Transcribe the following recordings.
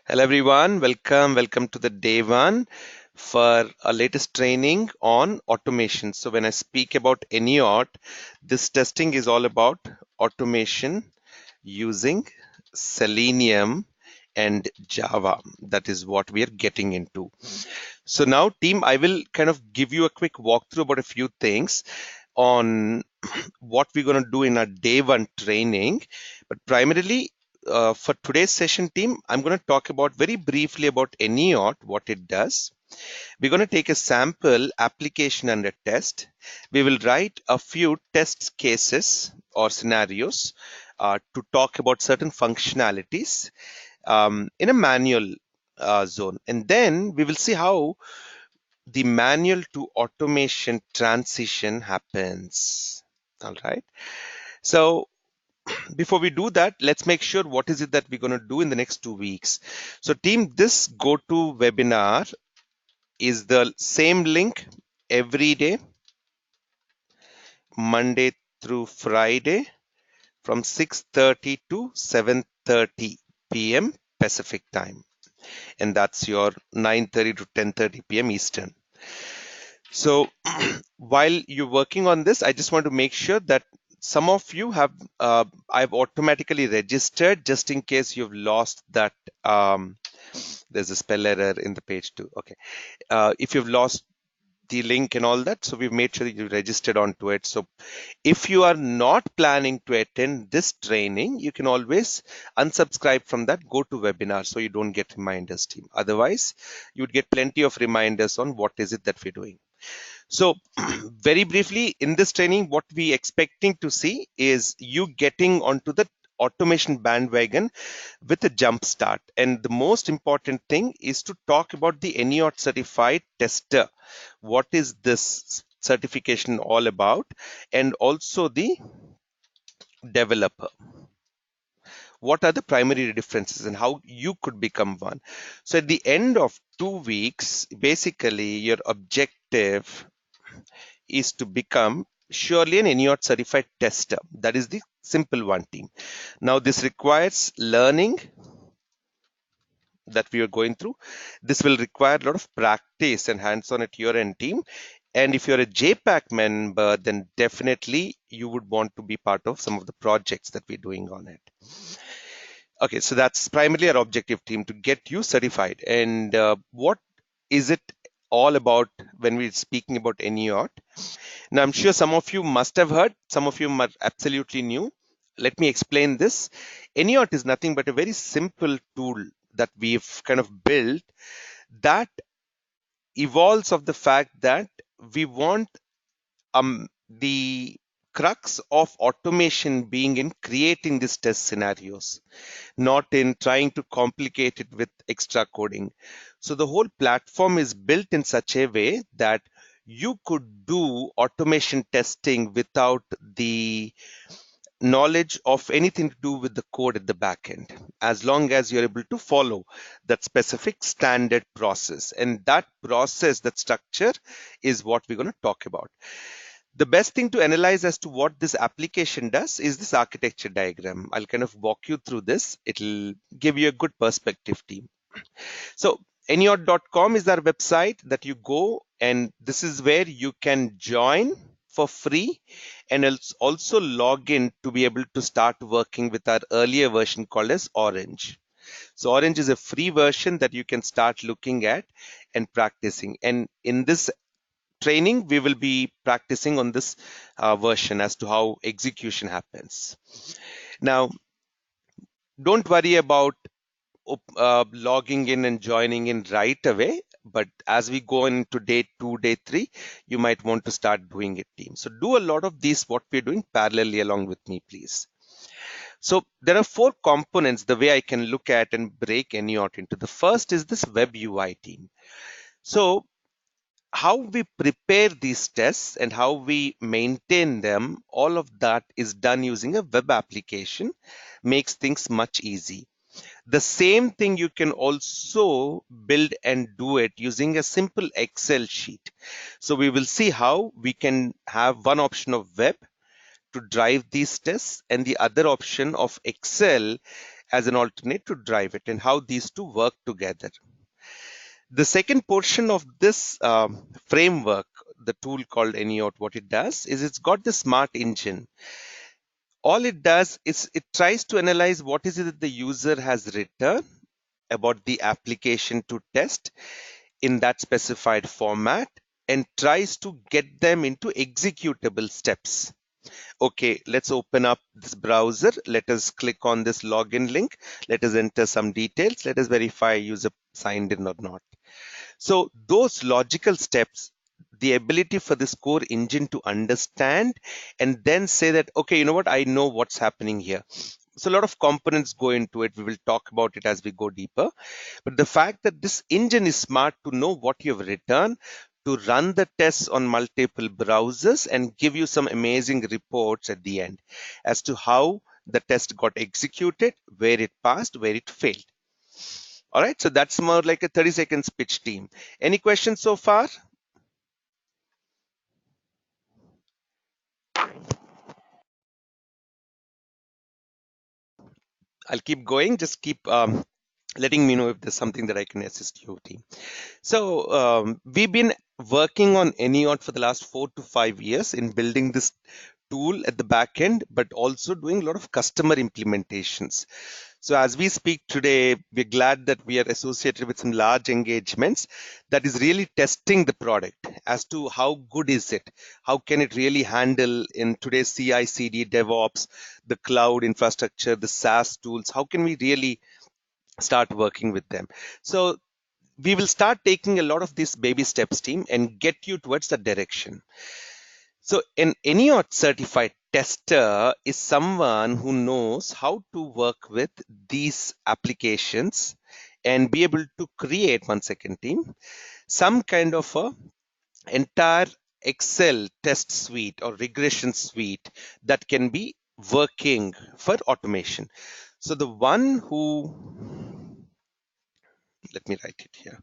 Hello everyone, welcome to the day one for our latest training on automation. So when I speak about AnyAUT, this testing is all about automation using Selenium and Java. That is what we are getting into. So now team, I will kind of give you a quick walkthrough about a few things on what we're going to do in our day one training. But primarily for today's session team, I'm going to talk about very briefly about AnyAUT, what it does. We're going to take a sample application and a test. We will write a few test cases or scenarios to talk about certain functionalities in a manual zone. And then we will see how the manual to automation transition happens. All right. So before we do that, let's make sure what is it that we're going to do in the next 2 weeks. So team, this GoToWebinar is the same link every day, Monday through Friday from 6:30 to 7:30 p.m. Pacific time. And that's your 9:30 to 10:30 p.m. Eastern. So while you're working on this, I just want to make sure that some of you have, I've automatically registered just in case you've lost that. There's a spell error in the page too. Okay. If you've lost the link and all that, so we've made sure that you registered onto it. So if you are not planning to attend this training, you can always unsubscribe from that GoToWebinar so you don't get reminders team. Otherwise, you would get plenty of reminders on what is it that we're doing. So very briefly in this training, what we expecting to see is you getting onto the automation bandwagon with a jump start. And the most important thing is to talk about the AnyAUT certified tester. What is this certification all about? And also the developer. What are the primary differences and how you could become one? So at the end of 2 weeks, basically your objective is to become surely an AnyAUT certified tester. That is the simple one team. Now this requires learning that we are going through. This will require a lot of practice and hands-on at your end team. And if you're a JPAC member, then definitely you would want to be part of some of the projects that we're doing on it. Okay, so that's primarily our objective team, to get you certified. And what is it all about when we're speaking about AnyAUT? Now, I'm sure some of you must have heard, some of you are absolutely new. Let me explain this. AnyAUT is nothing but a very simple tool that we've kind of built that evolves of the fact that we want the crux of automation being in creating these test scenarios, not in trying to complicate it with extra coding. So the whole platform is built in such a way that you could do automation testing without the knowledge of anything to do with the code at the back end, as long as you're able to follow that specific standard process. And that process, that structure, is what we're going to talk about. The best thing to analyze as to what this application does is this architecture diagram. I'll kind of walk you through this. It'll give you a good perspective, team. So AnyAUT.com is our website that you go, and this is where you can join for free and also log in to be able to start working with our earlier version called as Orange. So Orange is a free version that you can start looking at and practicing. And in this training, we will be practicing on this version as to how execution happens. Now, don't worry about logging in and joining in right away, but as we go into day 2, day 3, you might want to start doing it, team. So do a lot of these, what we're doing, parallelly along with me, please. So there are 4 components the way I can look at and break AnyAUT into. The first is this web UI, team. So how we prepare these tests and how we maintain them, all of that is done using a web application, makes things much easy. The same thing you can also build and do it using a simple Excel sheet. So we will see how we can have one option of web to drive these tests and the other option of Excel as an alternate to drive it, and how these two work together. The second portion of this framework, the tool called AnyAUT, what it does is it's got the smart engine. All it does is it tries to analyze what is it that the user has written about the application to test in that specified format and tries to get them into executable steps. Okay, let's open up this browser. Let us click on this login link. Let us enter some details. Let us verify user signed in or not. So those logical steps, the ability for this core engine to understand and then say that, okay, you know what, I know what's happening here. So a lot of components go into it. We will talk about it as we go deeper. But the fact that this engine is smart to know what you've written, to run the tests on multiple browsers and give you some amazing reports at the end as to how the test got executed, where it passed, where it failed. All right, so that's more like a 30-second pitch team. Any questions so far? I'll keep going. Just keep letting me know if there's something that I can assist you, team. So we've been working on AnyAUT for the last 4 to 5 years in building this tool at the back end, but also doing a lot of customer implementations. So as we speak today, we're glad that we are associated with some large engagements that is really testing the product as to how good is it? How can it really handle in today's CI/CD, DevOps, the cloud infrastructure, the SaaS tools? How can we really start working with them? So we will start taking a lot of these baby steps, team, and get you towards that direction. So an AnyAUT certified tester is someone who knows how to work with these applications and be able to create, one second team, some kind of a entire Excel test suite or regression suite that can be working for automation. So the one who, let me write it here.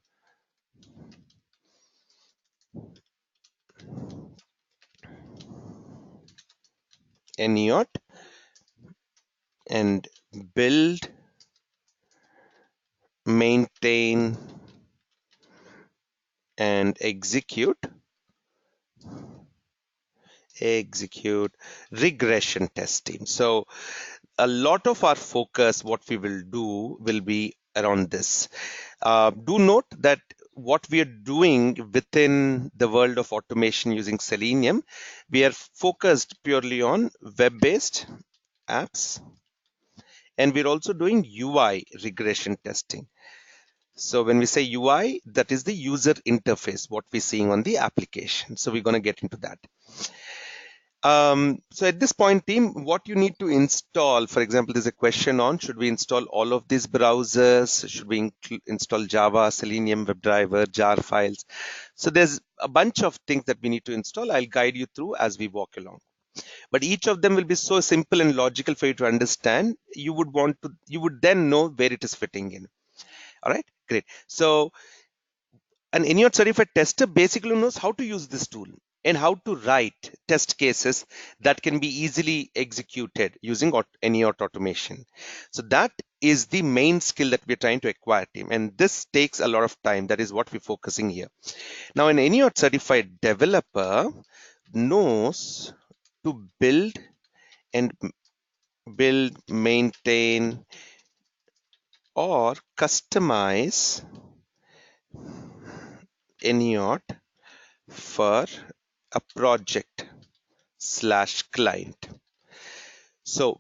AnyAUT and build, maintain, and execute regression testing. So a lot of our focus, what we will do will be around this. Do note that what we are doing within the world of automation using Selenium, we are focused purely on web-based apps, and we're also doing UI regression testing. So when we say UI, that is the user interface, what we're seeing on the application. So we're going to get into that. So at this point, team, what you need to install, for example, there's a question on, should we install all of these browsers? Should we install Java, Selenium, WebDriver, jar files? So there's a bunch of things that we need to install. I'll guide you through as we walk along. But each of them will be so simple and logical for you to understand. You would then know where it is fitting in. All right, great. So an AnyAUT certified tester basically knows how to use this tool and how to write test cases that can be easily executed using AnyAUT automation. So that is the main skill that we're trying to acquire, team. And this takes a lot of time. That is what we're focusing here. Now, an AnyAUT certified developer knows to build, maintain, or customize AnyAUT for a project/client. So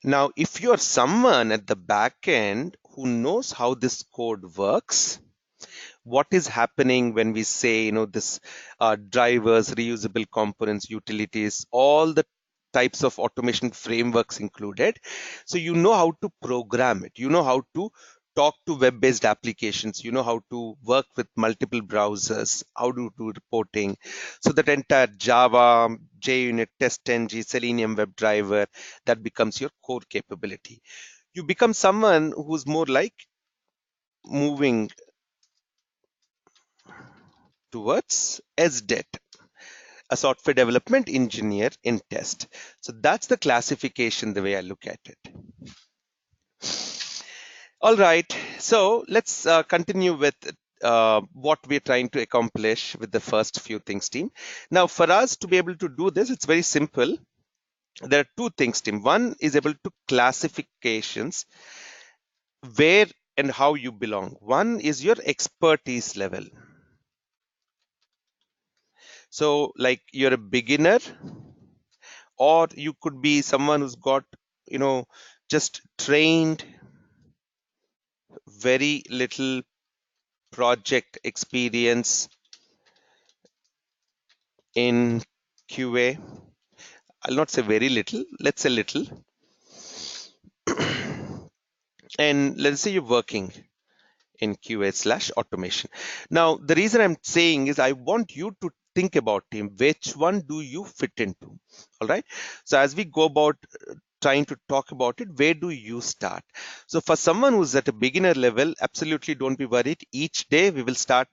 now if you're someone at the back end who knows how this code works, what is happening when we say, this drivers, reusable components, utilities, all the types of automation frameworks included. So you know how to program it. You know how to talk to web-based applications. You know how to work with multiple browsers, how to do reporting. So that entire Java, JUnit, TestNG, Selenium WebDriver, that becomes your core capability. You become someone who's more like moving towards SDET, a software development engineer in test. So that's the classification, the way I look at it. All right, so let's continue with what we're trying to accomplish with the first few things, team. Now, for us to be able to do this, it's very simple. There are two things, team. One is able to classifications where and how you belong. One is your expertise level. So, like you're a beginner, or you could be someone who's got, just trained, very little project experience in QA. I'll not say very little, let's say little. And let's say you're working in QA/automation. Now, the reason I'm saying is I want you to think about team, which one do you fit into? All right. So as we go about trying to talk about it, where do you start? So for someone who's at a beginner level, absolutely don't be worried. Each day we will start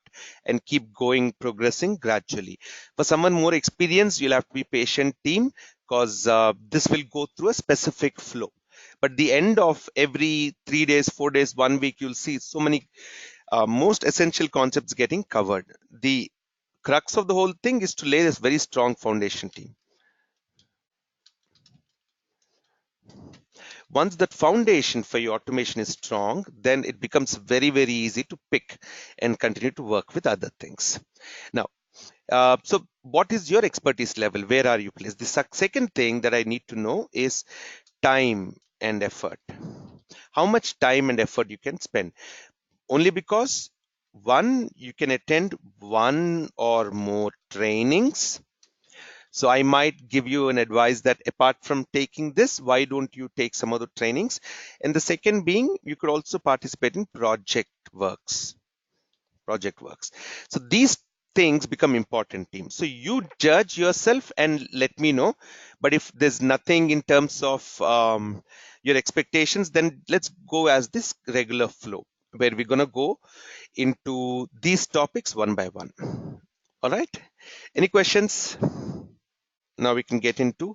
and keep going, progressing gradually. For someone more experienced, you'll have to be patient, team, because this will go through a specific flow. But the end of every 3 days, 4 days, 1 week, you'll see so many most essential concepts getting covered. The crux of the whole thing is to lay this very strong foundation, team. Once that foundation for your automation is strong, then it becomes very, very easy to pick and continue to work with other things. Now, so what is your expertise level? Where are you placed? The second thing that I need to know is time and effort. How much time and effort you can spend? Only because one, you can attend one or more trainings. So I might give you an advice that apart from taking this, why don't you take some other trainings? And the second being, you could also participate in project works. So these things become important, team. So you judge yourself and let me know. But if there's nothing in terms of your expectations, then let's go as this regular flow where we're going to go into these topics one by one. All right. Any questions? Now we can get into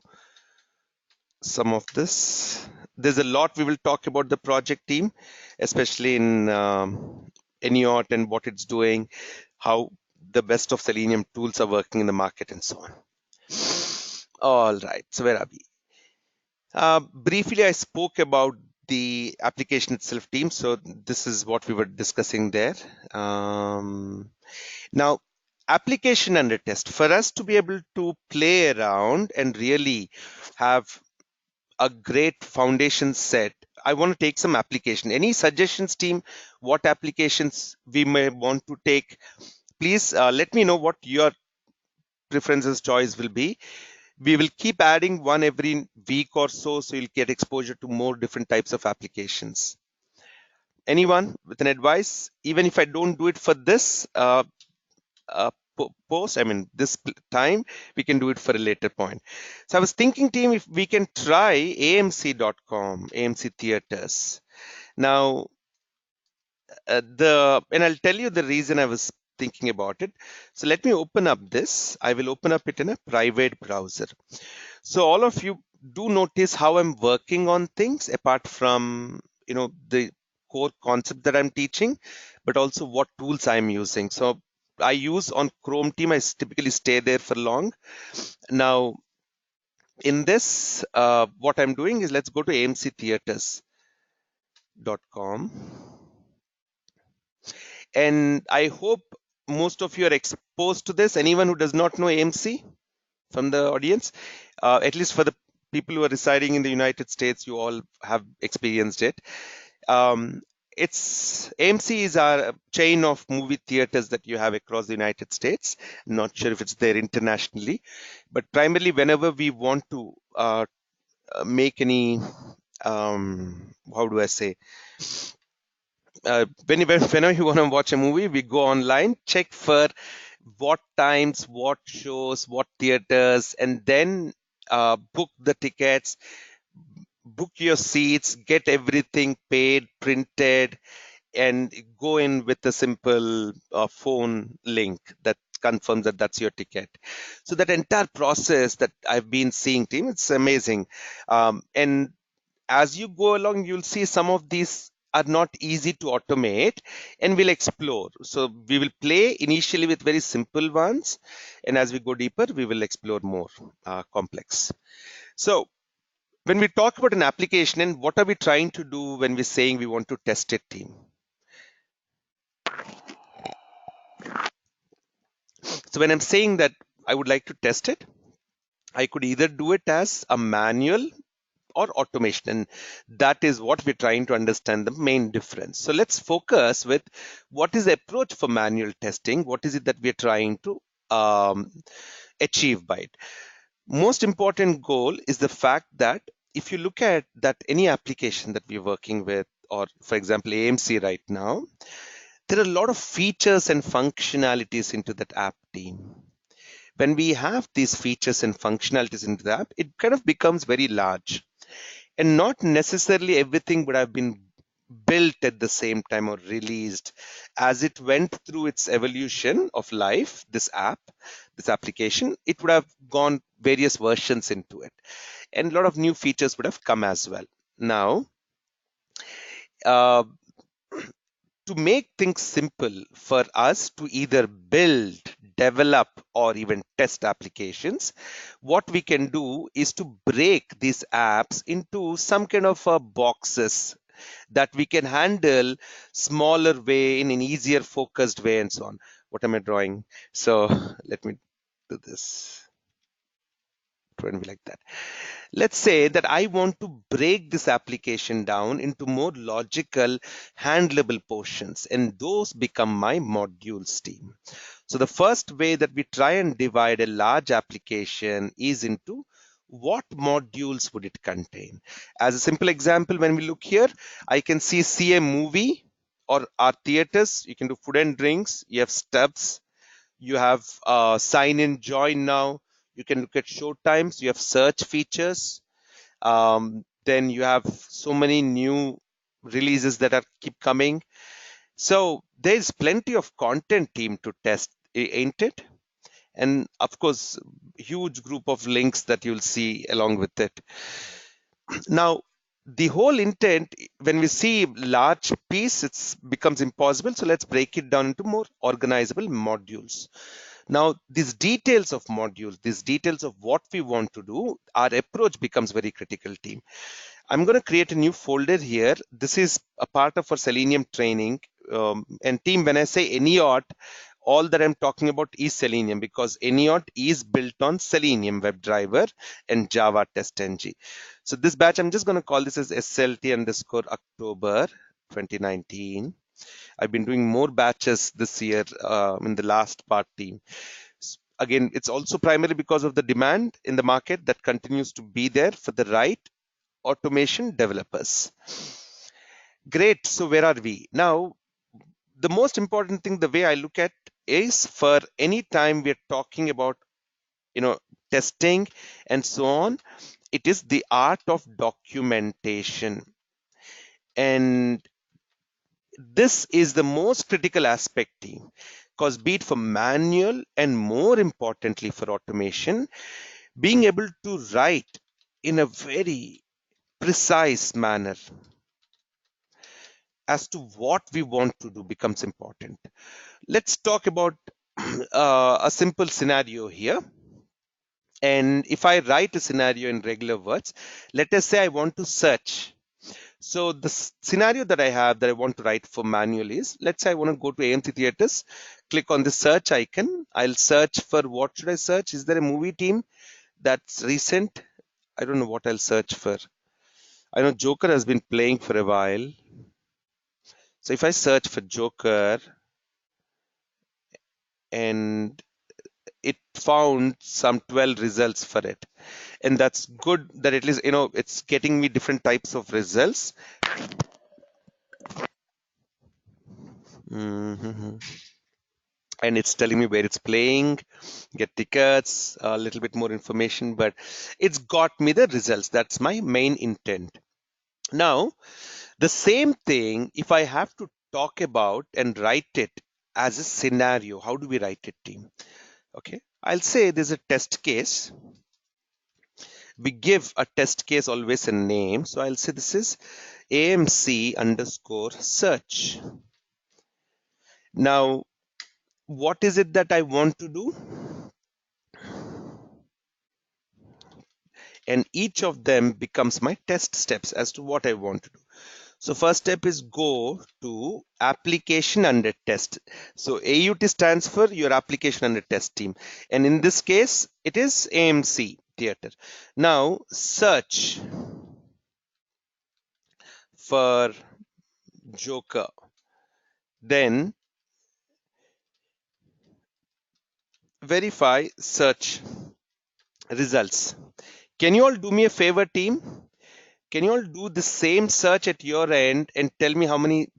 some of this. There's a lot we will talk about the project team, especially in AnyAUT and what it's doing, how the best of Selenium tools are working in the market and so on. All right, so where are we? Briefly, I spoke about the application itself, team. So this is what we were discussing there. Now, application under test. For us to be able to play around and really have a great foundation set, I want to take some application. Any suggestions, team? What applications we may want to take? Please let me know what your preferences choice will be. We will keep adding one every week or so, so you'll get exposure to more different types of applications. Anyone with an advice? Even if I don't do it for this post, I mean this time, we can do it for a later point. So I was thinking, team, if we can try AMC.com, AMC Theaters. Now, and I'll tell you the reason I was thinking about it. So let me open up this. I will open up it in a private browser. So all of you do notice how I'm working on things apart from, the core concept that I'm teaching, but also what tools I'm using. So I use on Chrome, team. I typically stay there for long. Now, in this, what I'm doing is let's go to amctheaters.com. And I hope most of you are exposed to this. Anyone who does not know AMC from the audience, at least for the people who are residing in the United States, you all have experienced it. AMC is a chain of movie theaters that you have across the United States. Not sure if it's there internationally, but primarily whenever we want to make any, how do I say, whenever you want to watch a movie, we go online, check for what times, what shows, what theaters, and then book the tickets, book your seats, get everything paid, printed, and go in with a simple phone link that confirms that that's your ticket. So that entire process that I've been seeing, team, it's amazing. And as you go along, you'll see some of these are not easy to automate, and we'll explore. So we will play initially with very simple ones, and as we go deeper, we will explore more complex. So when we talk about an application, and what are we trying to do when we're saying we want to test it, team? So when I'm saying that I would like to test it, I could either do it as a manual or automation, and that is what we're trying to understand the main difference. So let's focus with what is the approach for manual testing. What is it that we're trying to achieve by it? Most important goal is the fact that if you look at that any application that we're working with, or for example AMC right now, there are a lot of features and functionalities into that app, team. When we have these features and functionalities into the app, it kind of becomes very large, and not necessarily everything would have been built at the same time or released. As it went through its evolution of life, this app, this application, it would have gone various versions into it, and a lot of new features would have come as well. Now, uh, to make things simple for us to either build, develop, or even test applications, what we can do is to break these apps into some kind of boxes that we can handle smaller way, in an easier focused way, and so on. What am I drawing? So let me do this. Try and be like that. Let's say that I want to break this application down into more logical, handleable portions, and those become my modules, team. So the first way that we try and divide a large application is into what modules would it contain. As a simple example, when we look here, I can see a movie or our theaters. You can do food and drinks. You have stubs. You have sign in, join now. You can look at show times. You have search features. Then you have so many new releases that are keep coming. So there's plenty of content, team, to test, ain't it? And of course, huge group of links that you'll see along with it. Now, the whole intent, when we see large piece, it becomes impossible. So let's break it down into more organizable modules. Now, these details of modules, these details of what we want to do, our approach becomes very critical, team. I'm going to create a new folder here. This is a part of our Selenium training. And team, when I say AnyAUT, all that I'm talking about is Selenium, because AnyAUT is built on Selenium WebDriver and Java TestNG. So this batch, I'm just going to call this as SLT underscore October 2019. I've been doing more batches this year in the last part, team. Again, it's also primarily because of the demand in the market that continues to be there for the right automation developers. Great. So where are we now? The most important thing, the way I look at, is for any time we're talking about, testing and so on, it is the art of documentation. And this is the most critical aspect, team, because be it for manual and more importantly for automation, being able to write in a very precise manner as to what we want to do becomes important. Let's talk about a simple scenario here. And if I write a scenario in regular words, let us say I want to search. So the scenario that I have that I want to write for manual is, let's say I want to go to AMC Theaters, click on the search icon. I'll search for, what should I search? Is there a movie, team, that's recent? I don't know what I'll search for. I know Joker has been playing for a while. So if I search for Joker, and it found some 12 results for it, and that's good that at least it's getting me different types of results. And it's telling me where it's playing, get tickets, a little bit more information, but it's got me the results. That's my main intent. Now, the same thing, if I have to talk about and write it as a scenario, how do we write it, team? Okay, I'll say there's a test case. We give a test case always a name. So I'll say this is AMC underscore search. Now, what is it that I want to do? And each of them becomes my test steps as to what I want to do. So first step is go to application under test. So AUT stands for your application under test team. And in this case, it is AMC theater. Now search for Joker. Then verify search results. Can you all do me a favor, team? Can you all do the same search at your end and tell me how many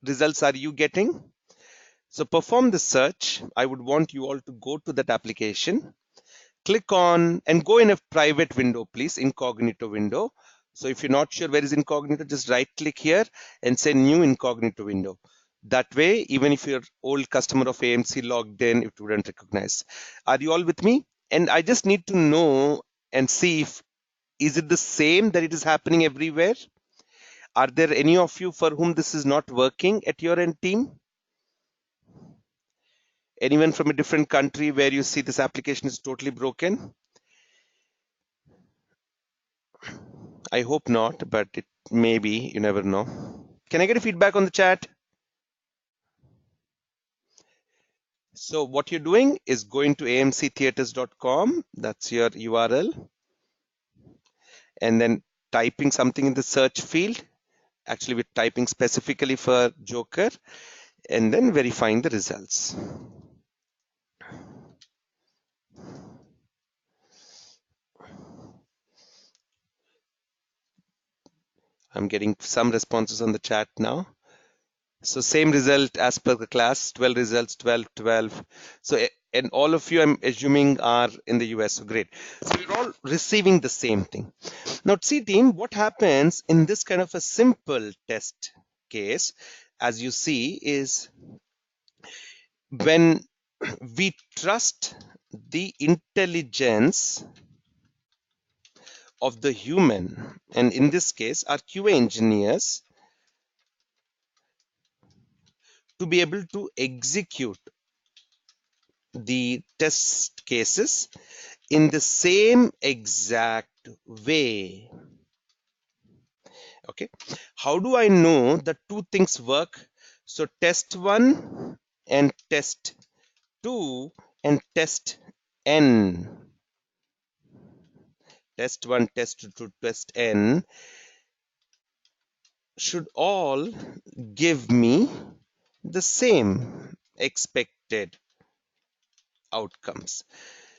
results are you getting? So perform the search. I would want you all to go to that application, click on and go in a private window, please, incognito window. So if you're not sure where is incognito, just right click here and say new incognito window. That way, even if you're old customer of AMC logged in, it wouldn't recognize. Are you all with me? And I just need to know and see if is it the same that it is happening everywhere? Are there any of you for whom this is not working at your end, team? Anyone from a different country where you see this application is totally broken? I hope not, but it may be, you never know. Can I get a feedback on the chat? So what you're doing is going to amctheaters.com, that's your URL, and then typing something in the search field. Actually, we're typing specifically for Joker, and then verifying the results. I'm getting some responses on the chat now. So same result as per the class, 12 results, 12, 12. So, and all of you, I'm assuming, are in the US. So great. So you're all receiving the same thing. Now, see, team, what happens in this kind of a simple test case, as you see, is when we trust the intelligence of the human, and in this case, our QA engineers, to be able to execute the test cases in the same exact way. Okay, how do I know that two things work? So test 1 and test 2 and test n. Test 1, test 2, test n should all give me the same expected outcomes.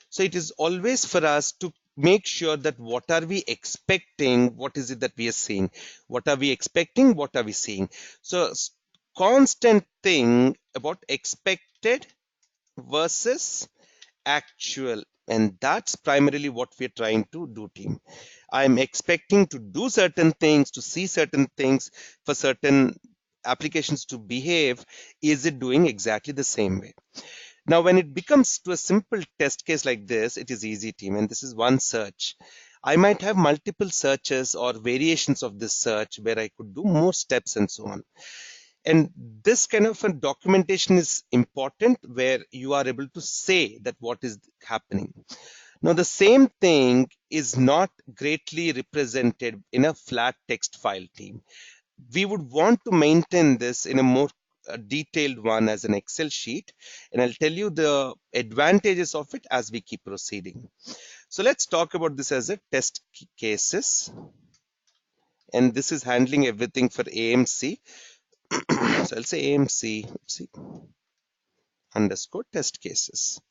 So it is always for us to make sure that what are we expecting, what is it that we are seeing, what are we expecting, what are we seeing. So constant thing about expected versus actual, and that's primarily what we're trying to do, team. I'm expecting to do certain things, to see certain things, for certain applications to behave. Is it doing exactly the same way? Now, when it becomes to a simple test case like this, it is easy, team, and this is one search. I might have multiple searches or variations of this search where I could do more steps and so on. And this kind of a documentation is important where you are able to say that what is happening. Now, the same thing is not greatly represented in a flat text file, team. We would want to maintain this in a more detailed one as an Excel sheet, and I'll tell you the advantages of it as we keep proceeding. So let's talk about this as a test cases, and this is handling everything for AMC. So I'll say AMC underscore test cases.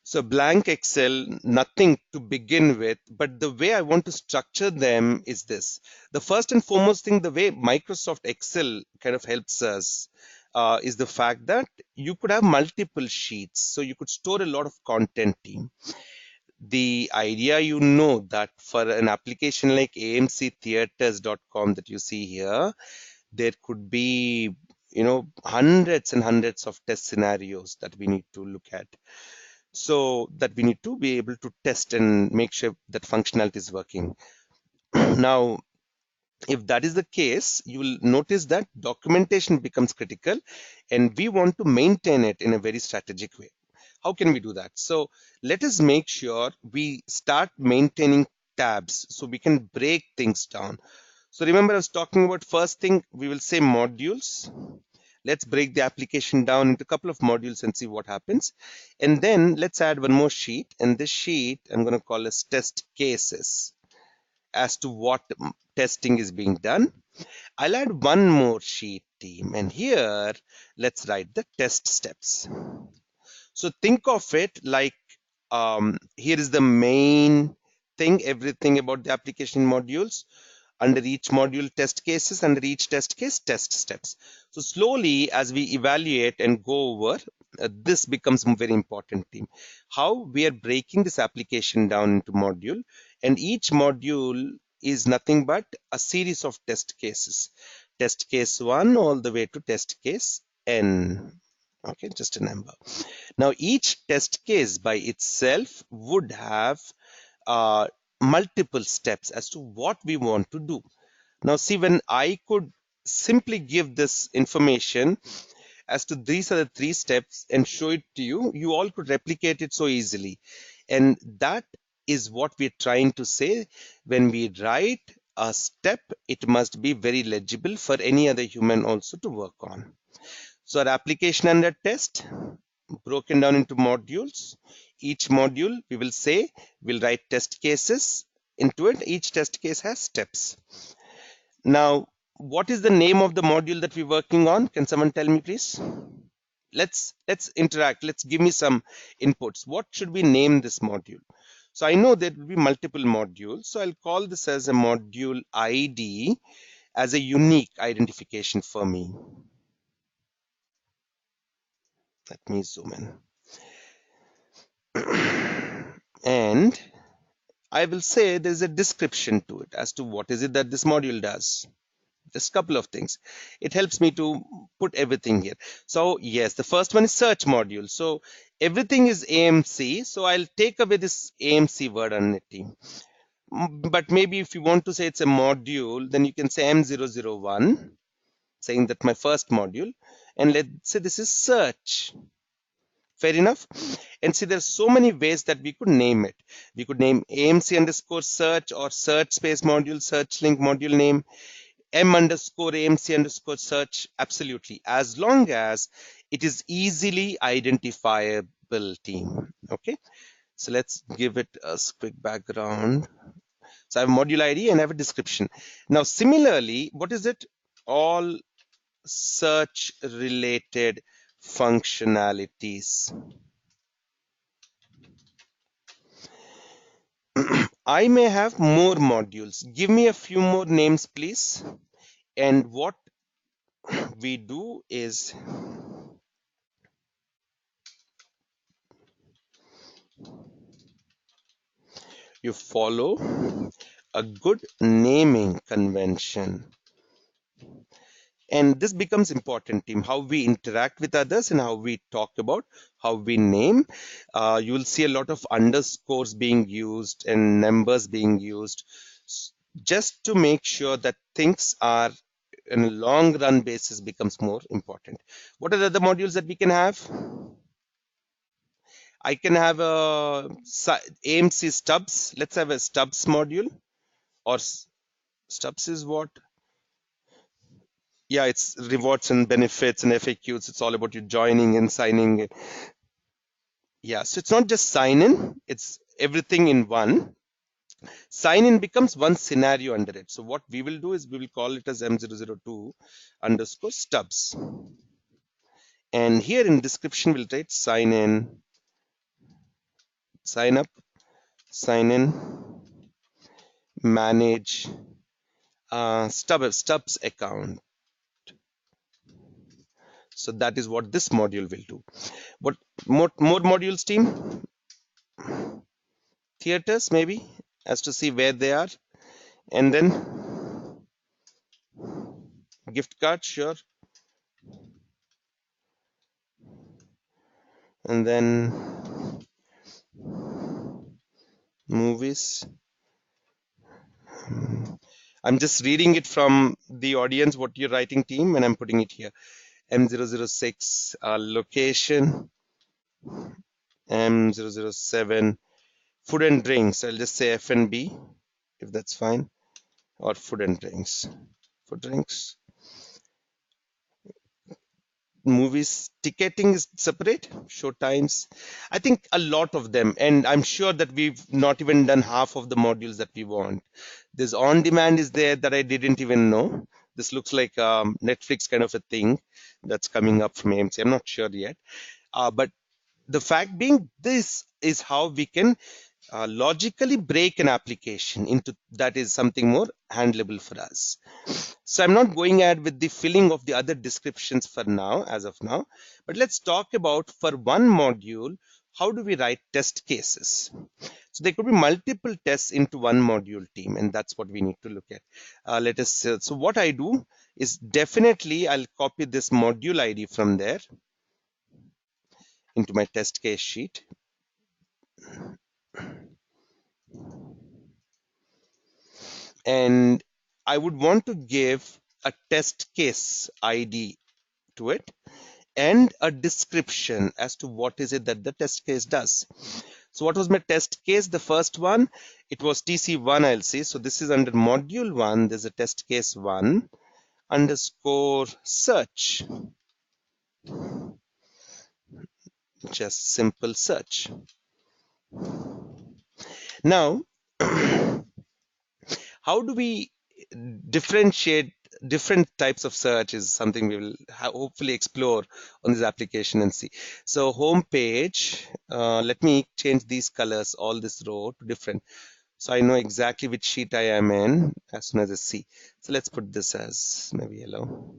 So blank Excel, nothing to begin with, but the way I want to structure them is this. The first and foremost thing, the way Microsoft Excel kind of helps us is the fact that you could have multiple sheets. So you could store a lot of content, team. The idea, you know, that for an application like amctheaters.com that you see here, there could be, you know, hundreds and hundreds of test scenarios that we need to look at. So that we need to be able to test and make sure that functionality is working. Now, If that is the case, you will notice that documentation becomes critical and we want to maintain it in a very strategic way. How can we do that? So let us make sure we start maintaining tabs so we can break things down. So remember, I was talking about first thing, we will say modules. Let's break the application down into a couple of modules and see what happens. And then let's add one more sheet. And this sheet I'm going to call as test cases as to what testing is being done. I'll add one more sheet, team, and here let's write the test steps. So think of it like here is the main thing, everything about the application modules. Under each module, test cases, under each test case, test steps. So slowly as we evaluate and go over, this becomes very important, team. How we are breaking this application down into module, and each module is nothing but a series of test cases. Test case 1 all the way to test case n. Okay, just a number. Now each test case by itself would have multiple steps as to what we want to do. Now see, when I could simply give this information as to these are the 3 steps and show it to you, you all could replicate it so easily. And that is what we're trying to say. When we write a step, it must be very legible for any other human also to work on. So our application under test broken down into modules. Each module we will say we'll write test cases into it. Each test case has steps. Now, what is the name of the module that we're working on? Can someone tell me, please? Let's interact. Let's give me some inputs. What should we name this module? So I know there will be multiple modules. So I'll call this as a module ID as a unique identification for me. Let me zoom in. And I will say there's a description to it as to what is it that this module does. Just a couple of things. It helps me to put everything here. So yes, the first one is search module. So everything is AMC. So I'll take away this AMC word on it. But maybe if you want to say it's a module, then you can say M001, saying that my first module. And let's say this is search. Fair enough. And see, there's so many ways that we could name it. We could name AMC underscore search or search space module, search link module name, M underscore AMC underscore search. Absolutely. As long as it is easily identifiable, team. Okay. So let's give it a quick background. So I have module ID and I have a description. Now, similarly, what is it? All search related functionalities. I may have more modules. Give me a few more names, please. And what we do is you follow a good naming convention. And this becomes important, team, how we interact with others and how we talk about how we name. You will see a lot of underscores being used and numbers being used just to make sure that things are in a long run basis becomes more important. What are the other modules that we can have? I can have a AMC stubs. Let's have a stubs module. Or stubs is what? Yeah, it's rewards and benefits and FAQs. It's all about you joining and signing. Yeah, so it's not just sign in, it's everything in one. Sign in becomes one scenario under it. So what we will do is we will call it as M002 underscore stubs. And here in description, we'll write sign in, sign up, sign in, manage stubs account. So that is what this module will do. What more modules, team? Theaters maybe, as to see where they are. And then gift card, sure. And then movies. I'm just reading it from the audience, what you're writing, team, and I'm putting it here. M006 location, M007 food and drinks. I'll just say F&B, if that's fine, or food and drinks. Food drinks. Movies ticketing is separate, show times. I think a lot of them, and I'm sure that we've not even done half of the modules that we want. This on demand is there that I didn't even know. This looks like Netflix kind of a thing that's coming up from AMC. I'm not sure yet, but the fact being, this is how we can logically break an application into that is something more handleable for us. So I'm not going ahead with the filling of the other descriptions for now, as of now, but let's talk about for one module, how do we write test cases? So there could be multiple tests into one module, team, and that's what we need to look at. Let us, so what I do is definitely I'll copy this module ID from there into my test case sheet. And I would want to give a test case ID to it and a description as to what is it that the test case does. So what was my test case? The first one, it was TC1, I'll see. So this is under module 1, there's a test case 1 underscore search, just simple search. Now, how do we differentiate different types of search is something we will hopefully explore on this application and see. So home page, let me change these colors, all this row to different. So I know exactly which sheet I am in as soon as I see. So let's put this as maybe yellow.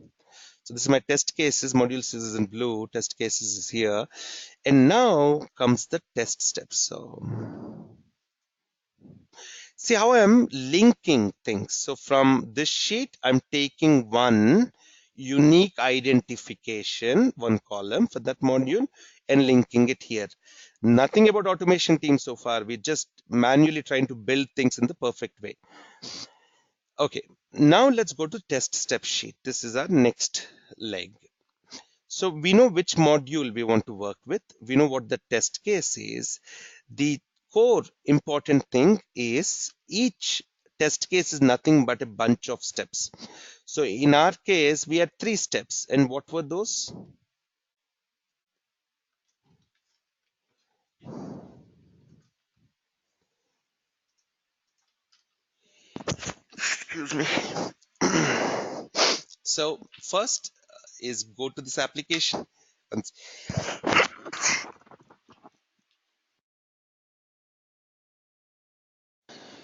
So this is my test cases, modules is in blue, test cases is here. And now comes the test steps. So see how I'm linking things. So from this sheet, I'm taking one unique identification, one column for that module and linking it here. Nothing about automation team so far. We're just manually trying to build things in the perfect way. Okay, now let's go to test step sheet. This is our next leg. So we know which module we want to work with. We know what the test case is. The core important thing is each test case is nothing but a bunch of steps. So in our case, we had 3 steps. And what were those? Excuse me. So first is go to this application.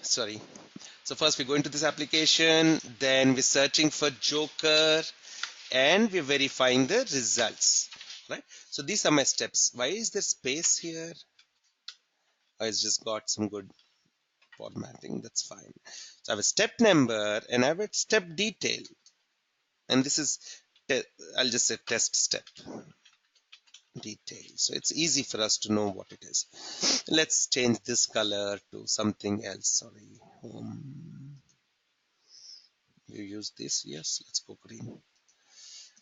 Sorry. So first we go into this application, then we're searching for Joker and we're verifying the results, right? So these are my steps. Why is there space here? Oh, it's just got some good formatting. That's fine. So I have a step number and I have a step detail. And this is, I'll just say test step detail. So it's easy for us to know what it is. Let's change this color to something else. Sorry. You use this? Yes, let's go green.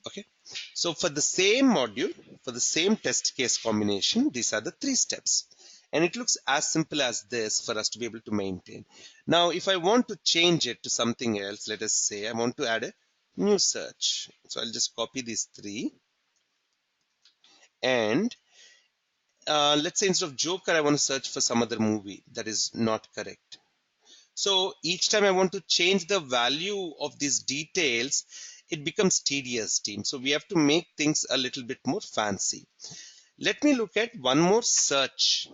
Okay. So for the same module, for the same test case combination, these are the 3 steps. And it looks as simple as this for us to be able to maintain. Now, if I want to change it to something else, let us say I want to add a new search. So I'll just copy these 3. And let's say instead of Joker, I want to search for some other movie that is not correct. So each time I want to change the value of these details, it becomes tedious, team. So we have to make things a little bit more fancy. Let me look at one more search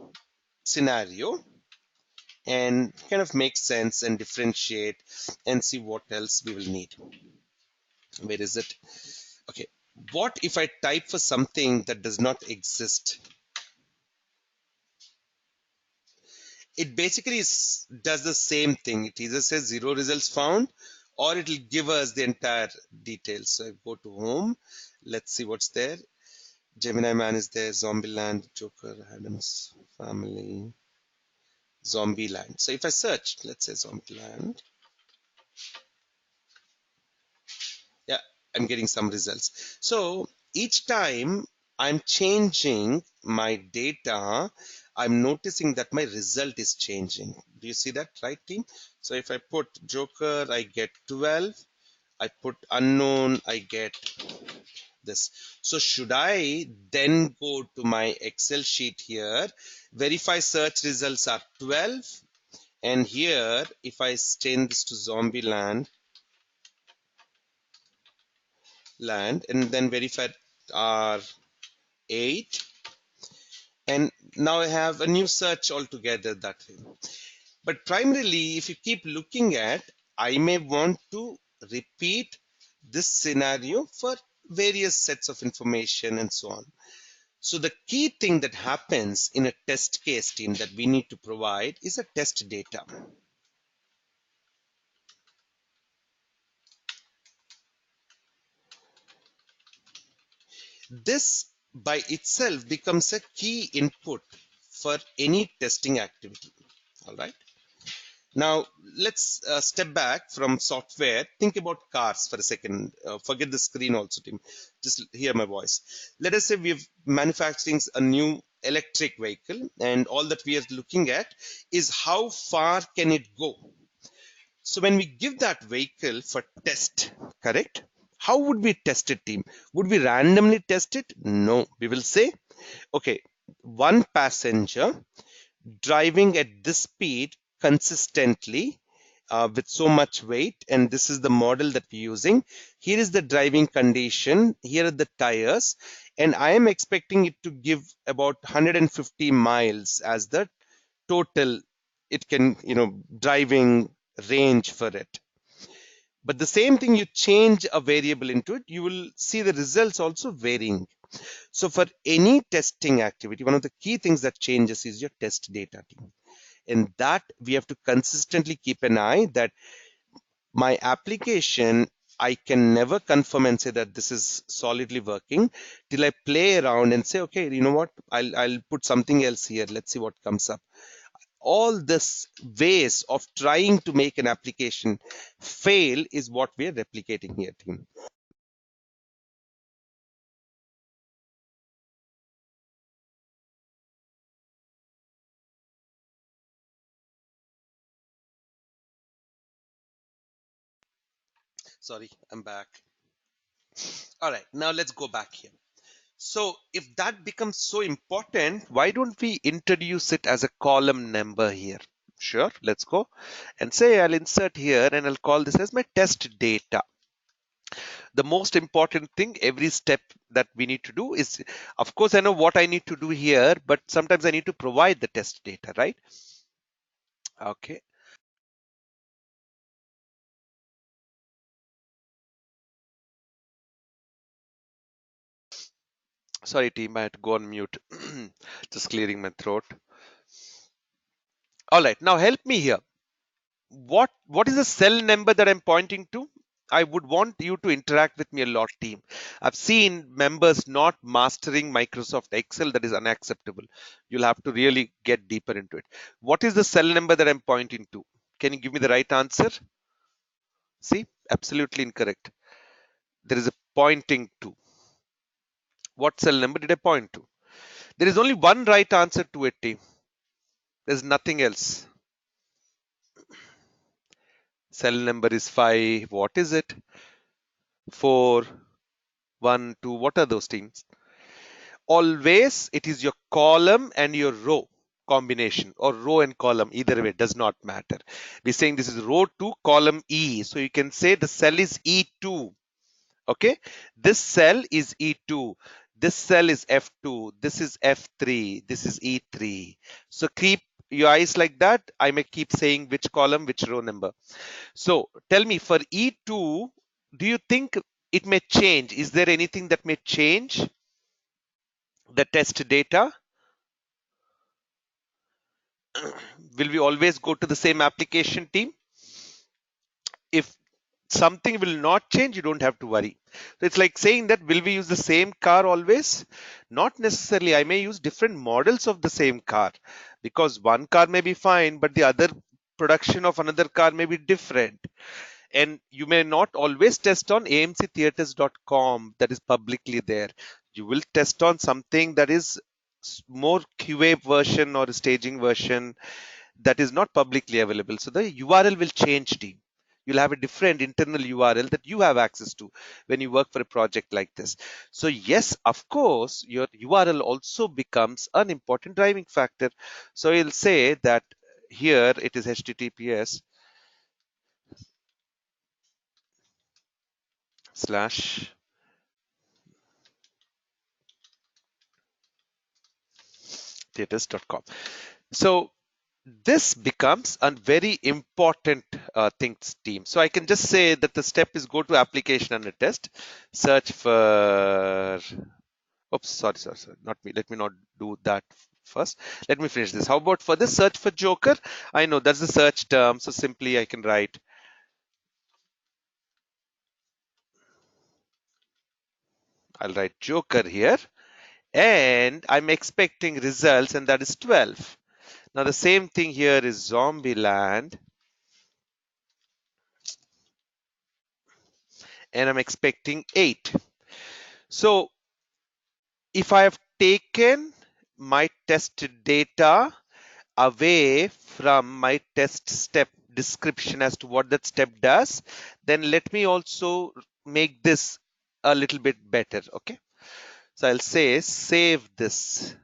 scenario and kind of make sense and differentiate and see what else we will need. Where is it? Okay. What if I type for something that does not exist? It basically does the same thing. It either says 0 results found or it will give us the entire details. So I go to home. Let's see what's there. Gemini Man is there. Zombieland, Joker, Adams Family, Zombieland. So if I search, let's say Zombieland. I'm getting some results. So each time I'm changing my data, I'm noticing that my result is changing. Do you see that, right, team? So if I put Joker, I get 12. I put unknown, I get this. So should I then go to my Excel sheet here, verify search results are 12, and here if I change this to zombie land, and then verify are 8, and now I have a new search altogether that way. But primarily, if you keep looking at, I may want to repeat this scenario for various sets of information and so on. So the key thing that happens in a test case team that we need to provide is a test data. This by itself becomes a key input for any testing activity. All right. Now, let's step back from software. Think about cars for a second. Forget the screen also, Tim. Just hear my voice. Let us say we're manufacturing a new electric vehicle, and all that we are looking at is how far can it go. So when we give that vehicle for test, correct? How would we test it, team? Would we randomly test it? No. We will say, okay, one passenger driving at this speed consistently with so much weight, and this is the model that we're using. Here is the driving condition, here are the tires, and I am expecting it to give about 150 miles as the total it can, driving range for it. But the same thing, you change a variable into it, you will see the results also varying. So for any testing activity, one of the key things that changes is your test data team. And that we have to consistently keep an eye that my application, I can never confirm and say that this is solidly working till I play around and say, okay, you know what, I'll put something else here. Let's see what comes up. All this ways of trying to make an application fail is what we are replicating here, team. Sorry, I'm back. All right, now let's go back here. So if that becomes so important, why don't we introduce it as a column number here? Sure, let's go and say I'll insert here and I'll call this as my test data. The most important thing, every step that we need to do is, of course, I know what I need to do here, but sometimes I need to provide the test data, right? Okay. Sorry, team, I had to go on mute. Just clearing my throat. All right, now help me here. What is the cell number that I'm pointing to? I would want you to interact with me a lot, team. I've seen members not mastering Microsoft Excel. That is unacceptable. You'll have to really get deeper into it. What is the cell number that I'm pointing to? Can you give me the right answer? See, absolutely incorrect. There is a pointing to. What cell number did I point to? There is only one right answer to it, team. There's nothing else. Cell number is 5. What is it? 4, 1, 2. What are those teams? Always it is your column and your row combination, or row and column, either way, does not matter. We're saying this is row 2, column E. So you can say the cell is E2. Okay, this cell is E2. This cell is F2. This is F3. This is E3. So keep your eyes like that. I may keep saying which column, which row number. So tell me, for E2, do you think it may change? Is there anything that may change the test data? Will we always go to the same application, team? If something will not change, you don't have to worry. So it's like saying that, will we use the same car always? Not necessarily. I may use different models of the same car, because one car may be fine, but the other production of another car may be different. And you may not always test on amctheaters.com that is publicly there. You will test on something that is more QA version or staging version that is not publicly available. So the URL will change, team. You'll have a different internal URL that you have access to when you work for a project like this. So yes, of course, your URL also becomes an important driving factor. So you'll say that here it is HTTPS slash theaters.com. So this becomes a very important thing, team. So I can just say that the step is go to application under test, search for, oops, sorry, not me. Let me not do that first. Let me finish this. How about for this search for Joker? I know that's the search term. So simply I can write, I'll write Joker here, and I'm expecting results, and that is 12. Now the same thing here is Zombieland, and I'm expecting 8. So if I have taken my test data away from my test step description as to what that step does, then let me also make this a little bit better. Okay, so I'll say save this.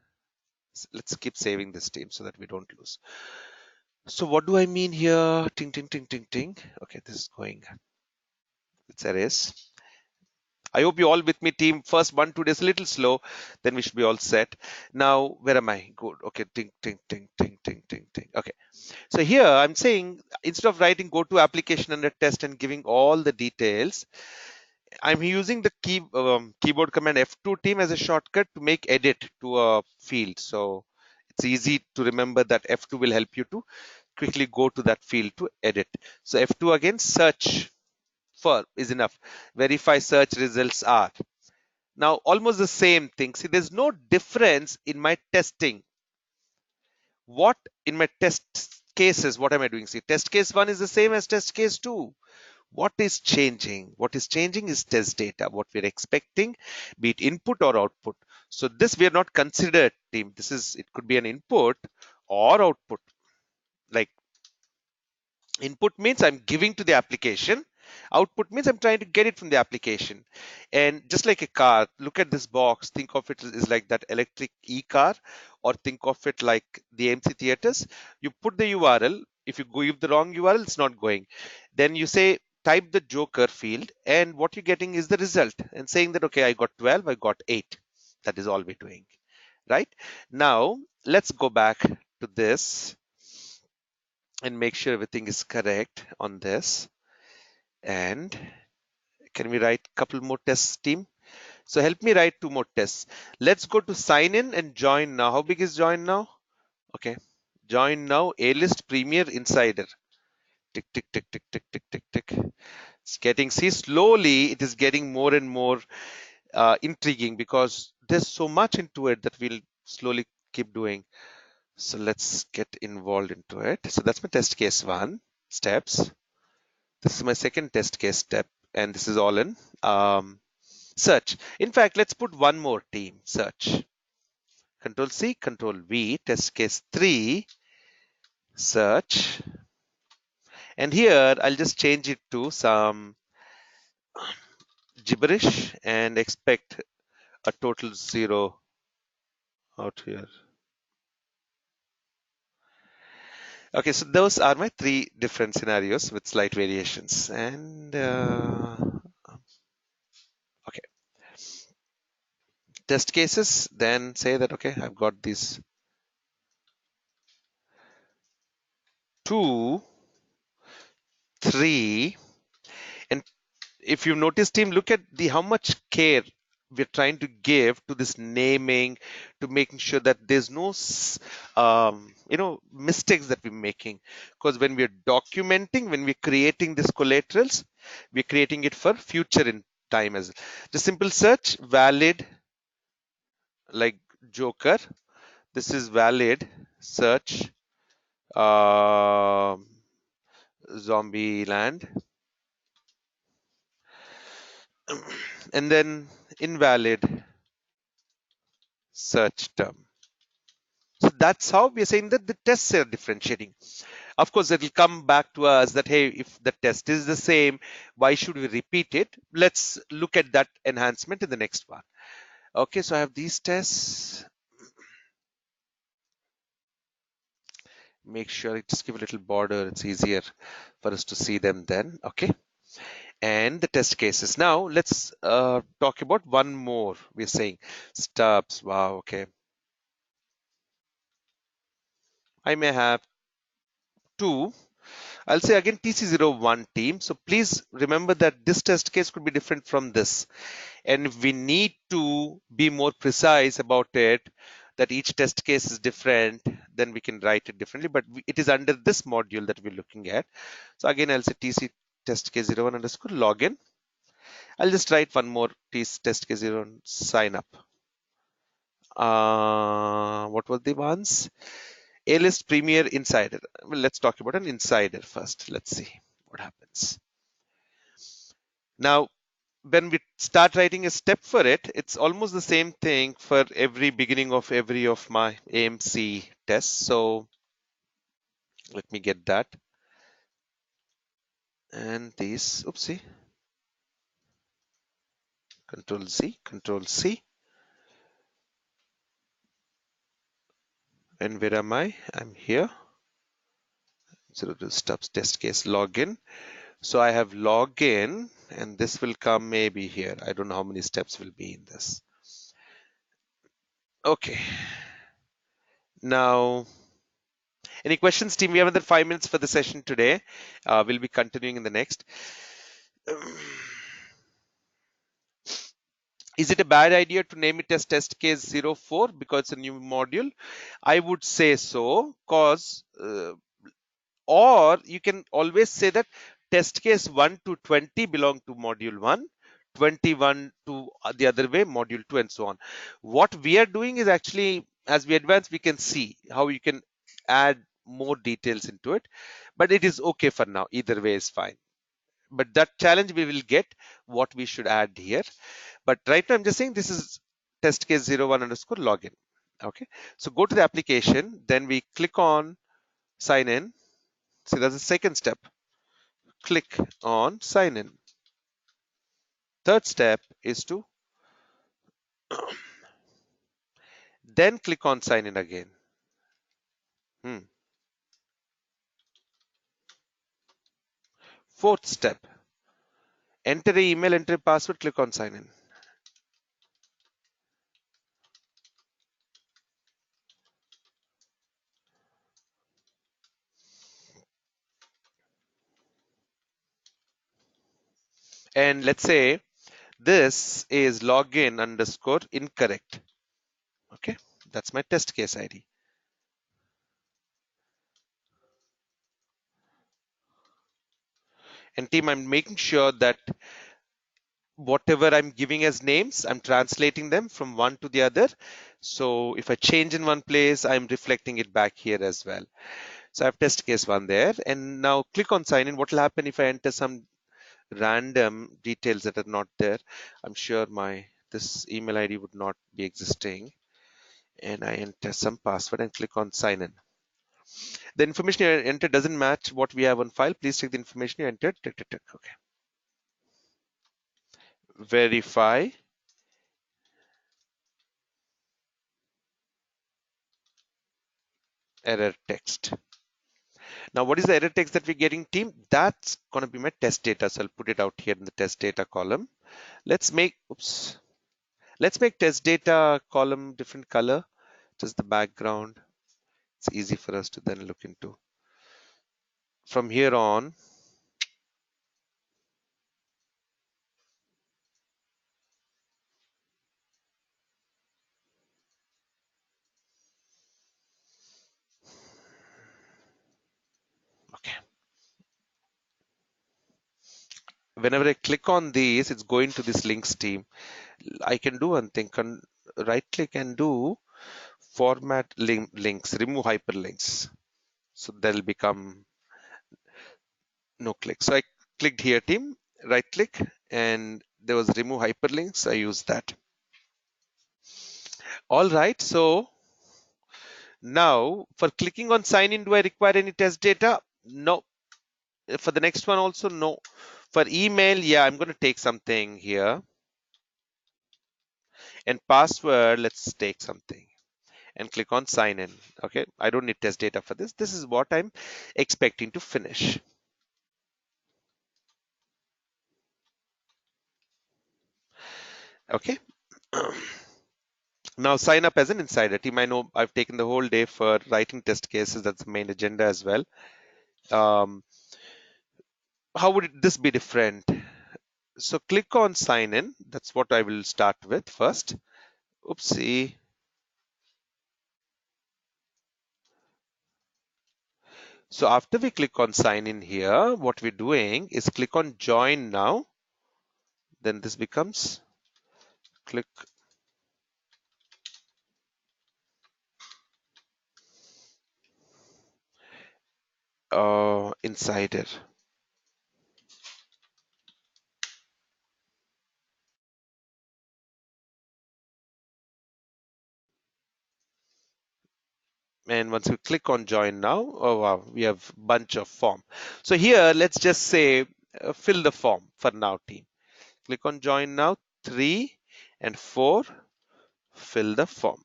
Let's keep saving this, team, so that we don't lose. So what do I mean here? Ting, ting, ting, ting, ting. Okay, this is going. Let's erase. I hope you all with me, team. First 1-2 days a little slow, then we should be all set. Now, where am I? Good. Okay, ting, ting, ting, ting, ting, ting, ting. Okay. So here I'm saying instead of writing go to application under test and giving all the details, I'm using the keyboard command F2, team, as a shortcut to make edit to a field. So it's easy to remember that F2 will help you to quickly go to that field to edit. So F2 again, search for is enough. Verify search results are. Now almost the same thing. See, there's no difference in my testing. What in my test cases, what am I doing? See, test case 1 is the same as test case 2. What is changing? What is changing is test data, what we're expecting, be it input or output. So this we are not considered, team. This is, it could be an input or output. Like input means I'm giving to the application. Output means I'm trying to get it from the application. And just like a car, look at this box. Think of it as like that electric e-car, or think of it like the MC theaters. You put the URL. If you give the wrong URL, it's not going. Then you say type the Joker field, and what you're getting is the result, and saying that okay, I got 12, I got 8. That is all we're doing, right? Now let's go back to this and make sure everything is correct on this. And can we write a couple more tests, team? So help me write 2 more tests. Let's go to sign in and join now. How big is join now? Okay, join now, A-list Premier Insider. Tick, tick, tick, tick, tick, tick, tick, tick. It's getting, see, slowly it is getting more and more intriguing, because there's so much into it that we'll slowly keep doing. So let's get involved into it. So that's my test case 1 steps. This is my second test case step, and this is all in search. In fact, let's put one more, team, search. Control C, Control V, test case 3, search. And here I'll just change it to some gibberish and expect a total 0 out here. Okay, so those are my 3 different scenarios with slight variations. And okay, test cases, then say that okay, I've got these 2, 3, and if you notice, team, look at the how much care we're trying to give to this naming, to making sure that there's no mistakes that we're making. Because when we're documenting, when we're creating these collaterals, we're creating it for future in time. As the simple search valid, like Joker, this is valid search Zombie land. and then invalid search term. So that's how we are saying that the tests are differentiating. Of course, it will come back to us that, hey, if the test is the same, why should we repeat it? Let's look at that enhancement in the next one. Okay, so I have these tests. Make sure I just give a little border. It's easier for us to see them then. Okay. And the test cases. Now let's talk about one more. We're saying stubs. Wow. Okay. I may have two. I'll say again TC01 team. So please remember that this test case could be different from this. And if we need to be more precise about it, that each test case is different, then we can write it differently. But it is under this module that we're looking at. So again, I'll say TC test case 01 underscore login. I'll just write one more test case 01 sign up. What were the ones? A-list Premier Insider. Well, let's talk about an insider first. Let's see what happens. Now, when we start writing a step for it, it's almost the same thing for every beginning of every of my AMC tests. So let me get that. And these, oopsie, Control Z, Control C. And where am I? I'm here. So the stubs test case login. So I have login, and this will come maybe here. I don't know how many steps will be in this. Okay. Now, any questions, team? We have another 5 minutes for the session today. We'll be continuing in the next. Is it a bad idea to name it as test case 04 because it's a new module? I would say so, because or you can always say that test case 1 to 20 belong to module 1, 21 to the other way, module 2, and so on. What we are doing is actually, as we advance, we can see how you can add more details into it, but it is okay for now. Either way is fine. But that challenge we will get what we should add here. But right now I'm just saying this is test case 01 underscore login. Okay. So go to the application, then we click on sign in. So that's the second step. Click on sign in. Third step is to then click on sign in again. Fourth step, enter a email, enter a password, click on sign in. And let's say this is login underscore incorrect. Okay, that's my test case ID. And team, I'm making sure that whatever I'm giving as names, I'm translating them from one to the other. So if I change in one place, I'm reflecting it back here as well. So I have test case 1 there. And now click on sign in. What will happen if I enter some random details that are not there? I'm sure this email ID would not be existing. And I enter some password and click on sign in. The information you entered doesn't match what we have on file. Please check the information you entered. Okay. Verify. Error text. Now, what is the error text that we're getting, team? That's going to be my test data. So I'll put it out here in the test data column. Let's make test data column different color, just the background. It's easy for us to then look into. From here on, okay. Whenever I click on these, it's going to this links team. I can do one thing, right click and do format links, remove hyperlinks. So they'll become no click. So I clicked here, team, right click and there was remove hyperlinks. I used that. All right. So now for clicking on sign in, do I require any test data? No. For the next one also, no. For email, yeah, I'm going to take something here. And password, let's take something and click on sign in. Okay, I don't need test data for this. This is what I'm expecting to finish. Okay. Now sign up as an insider team. I know I've taken the whole day for writing test cases. That's the main agenda as well. How would this be different? So click on sign in. That's what I will start with first. Oopsie. So after we click on sign in here, what we're doing is click on join now. Then this becomes click insider. And once we click on join now, oh wow, we have bunch of form. So here, let's just say fill the form for now team. Click on join now, 3 and 4, fill the form.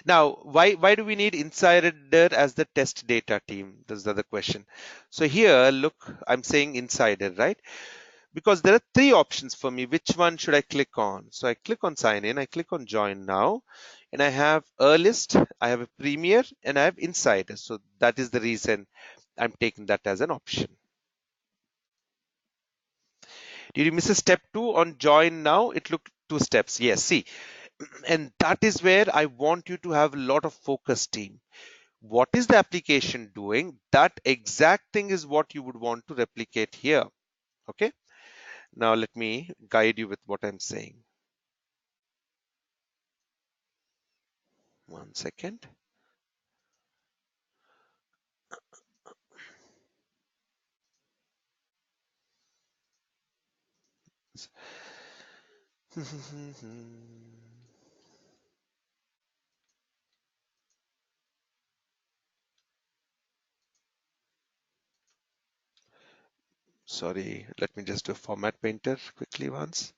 Now, why do we need insider as the test data team? This is the other question. So here, look, I'm saying insider, right? Because there are 3 options for me. Which one should I click on? So I click on sign in, I click on join now, and I have a list, I have a premier, and I have insider. So that is the reason I'm taking that as an option. Did you miss a step 2 on join now? It looked 2 steps. Yes, see, and that is where I want you to have a lot of focus team. What is the application doing? That exact thing is what you would want to replicate here. Okay. Now let me guide you with what I'm saying. One second. Sorry, let me just do a format painter quickly once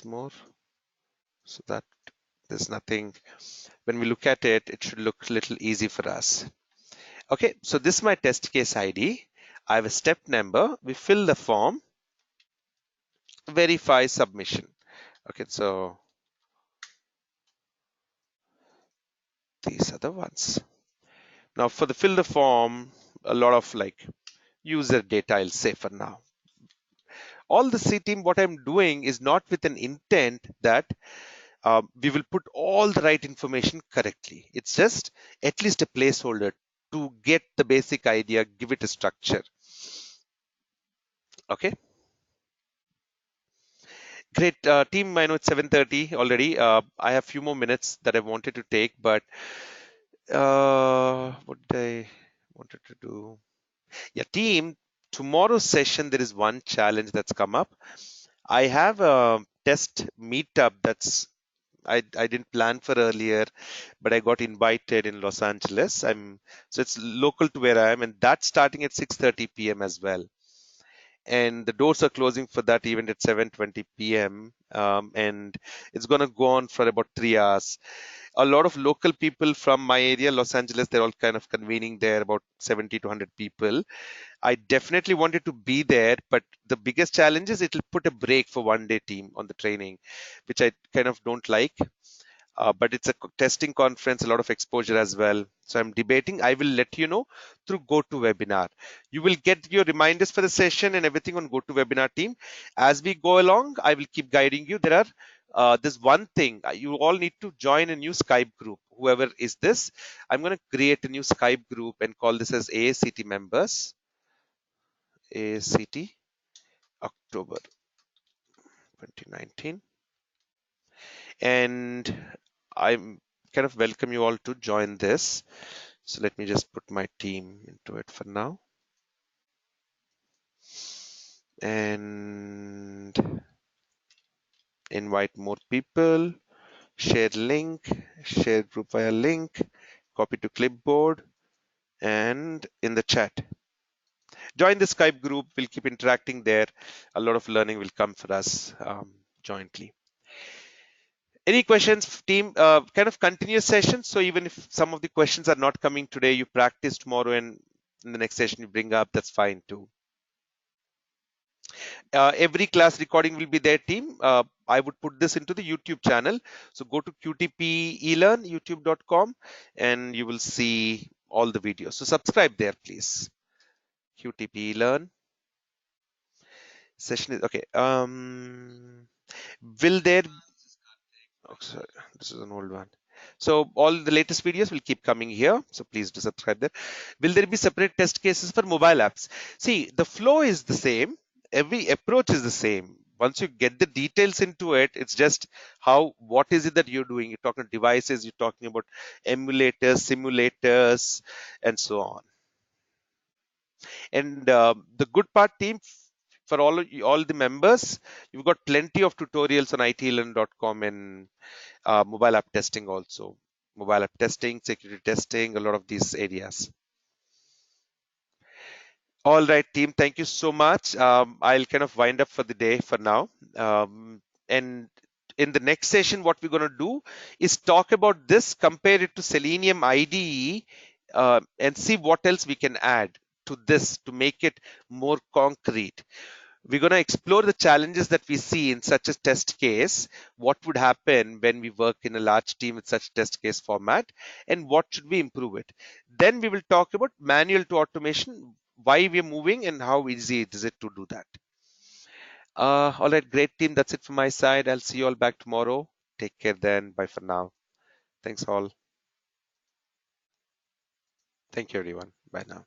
more, so that there's nothing. When we look at it, it should look a little easy for us. Okay, so this is my test case ID. I have a step number. We fill the form, verify submission. Okay, so these are the ones. Now for the fill the form, a lot of like user data I'll say for now. All the C team, what I'm doing is not with an intent that we will put all the right information correctly. It's just at least a placeholder to get the basic idea, give it a structure. Okay. Great. Team, I know it's 7:30 already. I have a few more minutes that I wanted to take, but what did I wanted to do? Yeah, team, tomorrow's session, there is one challenge that's come up. I have a test meetup that's I didn't plan for earlier, but I got invited in Los Angeles. So it's local to where I am, and that's starting at 6:30 p.m. as well. And the doors are closing for that event at 7:20 p.m. And it's going to go on for about 3 hours. A lot of local people from my area, Los Angeles, they're all kind of convening there, about 70 to 100 people. I definitely wanted to be there, but the biggest challenge is it'll put a break for one day team on the training, which I kind of don't like. But it's a testing conference, a lot of exposure as well. So I'm debating. I will let you know through GoToWebinar. You will get your reminders for the session and everything on GoToWebinar team. As we go along, I will keep guiding you. There's one thing. You all need to join a new Skype group. Whoever is this, I'm going to create a new Skype group and call this as AACT members. AACT October 2019. And I'm kind of welcome you all to join this. So let me just put my team into it for now. And invite more people, share link, share group via link, copy to clipboard, and in the chat. Join the Skype group. We'll keep interacting there. A lot of learning will come for us jointly. Any questions, team? Kind of continuous session. So even if some of the questions are not coming today, you practice tomorrow, and in the next session you bring up, that's fine too. Every class recording will be there, team. I would put this into the YouTube channel. So go to QTP eLearn, youtube.com, and you will see all the videos. So subscribe there, please. QTP eLearn. Session is okay. Will there? Oh, sorry, this is an old one. So all the latest videos will keep coming here. So please do subscribe there. Will there be separate test cases for mobile apps? See, the flow is the same. Every approach is the same. Once you get the details into it, it's just what is it that you're doing? You're talking devices, you're talking about emulators, simulators, and so on. And the good part, team, for all the members, you've got plenty of tutorials on iTeLearn.com and mobile app testing also. Mobile app testing, security testing, a lot of these areas. All right, team, thank you so much. I'll kind of wind up for the day for now. And in the next session, what we're going to do is talk about this, compare it to Selenium IDE, and see what else we can add to this to make it more concrete. We're going to explore the challenges that we see in such a test case, what would happen when we work in a large team with such test case format, and what should we improve it. Then we will talk about manual to automation, why we're moving and how easy is it to do that. All right, great team. That's it from my side. I'll see you all back tomorrow. Take care then. Bye for now. Thanks all. Thank you, everyone. Bye now.